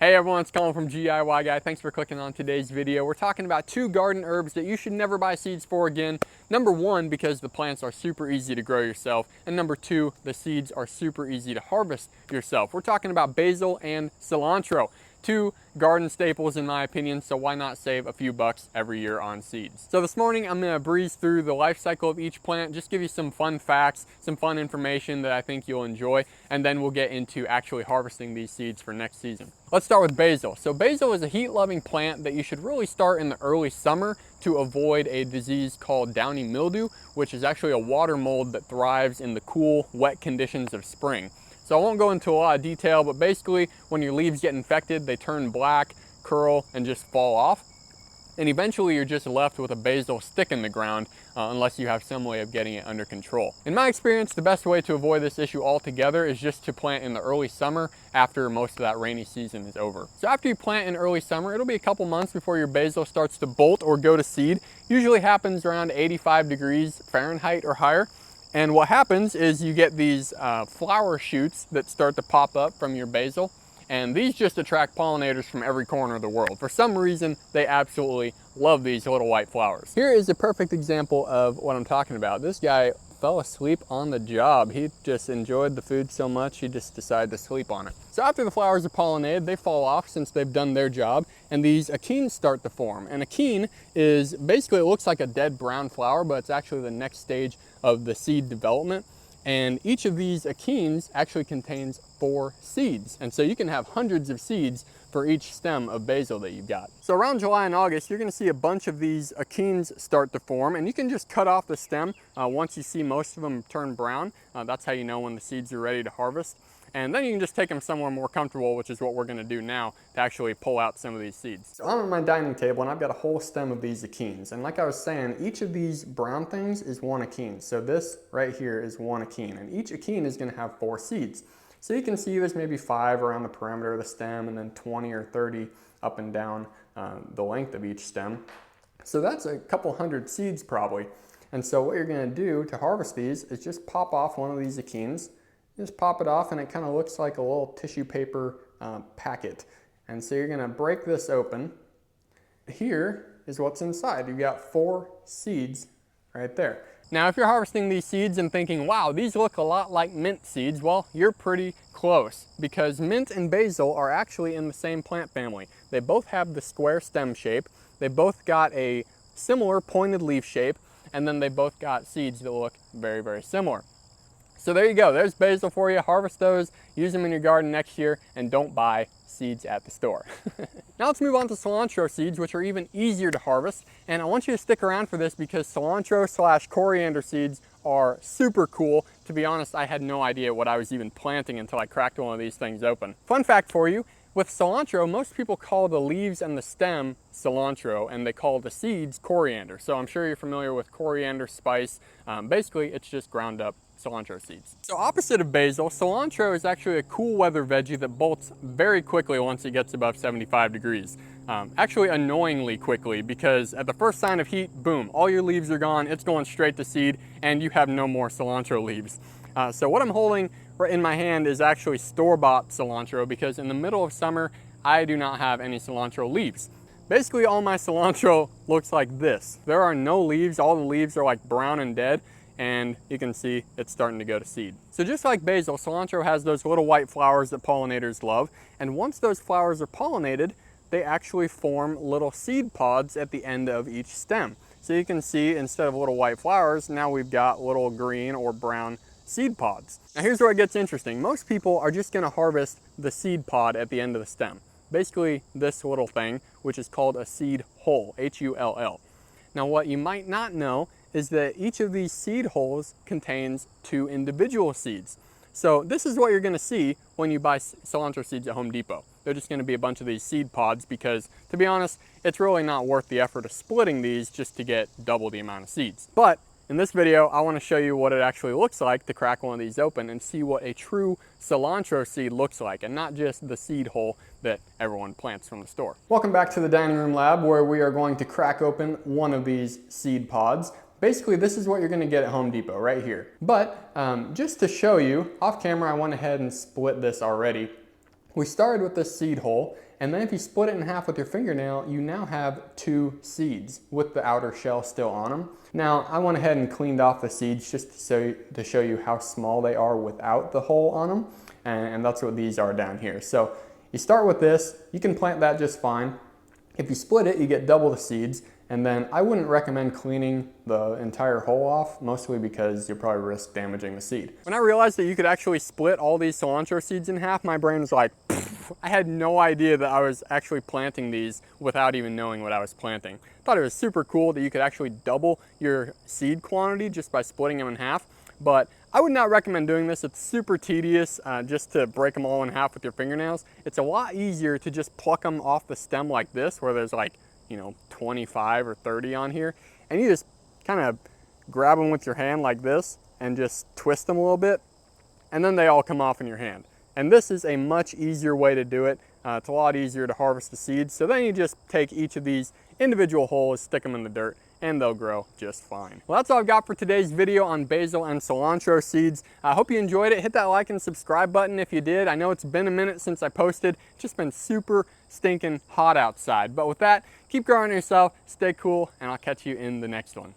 Hey everyone, it's Colin from GIY Guy. Thanks for clicking on today's video. We're talking about 2 garden herbs that you should never buy seeds for again. Number 1, because the plants are super easy to grow yourself. And number 2, the seeds are super easy to harvest yourself. We're talking about basil and cilantro. 2 garden staples in my opinion, so why not save a few bucks every year on seeds? So this morning I'm gonna breeze through the life cycle of each plant, just give you some fun facts, some fun information that I think you'll enjoy, and then we'll get into actually harvesting these seeds for next season. Let's start with basil. So basil is a heat-loving plant that you should really start in the early summer to avoid a disease called Downy mildew, which is actually a water mold that thrives in the cool, wet conditions of spring. So I won't go into a lot of detail, but basically when your leaves get infected, they turn black, curl, and just fall off. And eventually you're just left with a basil stick in the ground unless you have some way of getting it under control. In my experience, the best way to avoid this issue altogether is just to plant in the early summer after most of that rainy season is over. So after you plant in early summer, it'll be a couple months before your basil starts to bolt or go to seed. Usually happens around 85 degrees Fahrenheit or higher. And what happens is you get these flower shoots that start to pop up from your basil, and these just attract pollinators from every corner of the world. For some reason, they absolutely love these little white flowers. Here is a perfect example of what I'm talking about. This guy fell asleep on the job. He just enjoyed the food so much, he just decided to sleep on it. So after the flowers are pollinated, they fall off since they've done their job, and these achenes start to form. And achene is basically, it looks like a dead brown flower, but it's actually the next stage of the seed development. And each of these achenes actually contains 4 seeds. And so you can have hundreds of seeds for each stem of basil that you've got. So around July and August, you're gonna see a bunch of these achenes start to form, and you can just cut off the stem once you see most of them turn brown. That's how you know when the seeds are ready to harvest. And then you can just take them somewhere more comfortable, which is what we're gonna do now to actually pull out some of these seeds. So I'm at my dining table and I've got a whole stem of these achenes. And like I was saying, each of these brown things is 1 achene. So this right here is 1 achene, and each achene is gonna have 4 seeds. So you can see there's maybe 5 around the perimeter of the stem and then 20 or 30 up and down the length of each stem. So that's a couple hundred seeds probably. And so what you're gonna do to harvest these is just pop off one of these achenes. Just pop it off and it kind of looks like a little tissue paper packet. And so you're gonna break this open. Here is what's inside. You've got 4 seeds right there. Now if you're harvesting these seeds and thinking, wow, these look a lot like mint seeds, well, you're pretty close, because mint and basil are actually in the same plant family. They both have the square stem shape, they both got a similar pointed leaf shape, and then they both got seeds that look very, very similar. So there you go, there's basil for you. Harvest those, use them in your garden next year, and don't buy seeds at the store. Now let's move on to cilantro seeds, which are even easier to harvest. And I want you to stick around for this because cilantro / coriander seeds are super cool. To be honest, I had no idea what I was even planting until I cracked one of these things open. Fun fact for you, with cilantro, most people call the leaves and the stem cilantro, and they call the seeds coriander. So I'm sure you're familiar with coriander spice. Basically, it's just ground up cilantro seeds. So opposite of basil, cilantro is actually a cool weather veggie that bolts very quickly once it gets above 75 degrees. Actually annoyingly quickly, because at the first sign of heat, boom, all your leaves are gone, it's going straight to seed, and you have no more cilantro leaves. So what I'm holding right in my hand is actually store-bought cilantro, because in the middle of summer, I do not have any cilantro leaves. Basically all my cilantro looks like this. There are no leaves, all the leaves are like brown and dead, and you can see it's starting to go to seed. So just like basil, cilantro has those little white flowers that pollinators love, and once those flowers are pollinated, they actually form little seed pods at the end of each stem. So you can see instead of little white flowers, now we've got little green or brown seed pods. Now here's where it gets interesting. Most people are just gonna harvest the seed pod at the end of the stem. Basically this little thing, which is called a seed hull, H-U-L-L. Now what you might not know is that each of these seed holes contains 2 individual seeds. So this is what you're gonna see when you buy cilantro seeds at Home Depot. They're just gonna be a bunch of these seed pods because, to be honest, it's really not worth the effort of splitting these just to get double the amount of seeds. But in this video, I wanna show you what it actually looks like to crack one of these open and see what a true cilantro seed looks like, and not just the seed hole that everyone plants from the store. Welcome back to the dining room lab, where we are going to crack open one of these seed pods. Basically, this is what you're gonna get at Home Depot right here. But just to show you, off camera, I went ahead and split this already. We started with this seed hole, And then if you split it in half with your fingernail, you now have 2 seeds with the outer shell still on them. Now, I went ahead and cleaned off the seeds just to show you how small they are without the hole on them. And that's what these are down here. So you start with this, you can plant that just fine. If you split it, you get double the seeds. And then I wouldn't recommend cleaning the entire hole off, mostly because you'll probably risk damaging the seed. When I realized that you could actually split all these cilantro seeds in half, my brain was like, I had no idea that I was actually planting these without even knowing what I was planting. I thought it was super cool that you could actually double your seed quantity just by splitting them in half, but I would not recommend doing this. It's super tedious just to break them all in half with your fingernails. It's a lot easier to just pluck them off the stem like this, where there's like, 25 or 30 on here, and you just kind of grab them with your hand like this and just twist them a little bit, and then they all come off in your hand. And this is a much easier way to do it. It's a lot easier to harvest the seeds. So then you just take each of these individual holes, stick them in the dirt, and they'll grow just fine. Well, that's all I've got for today's video on basil and cilantro seeds. I hope you enjoyed it. Hit that like and subscribe button if you did. I know it's been a minute since I posted. It's just been super stinking hot outside. But with that, keep growing yourself, stay cool, and I'll catch you in the next one.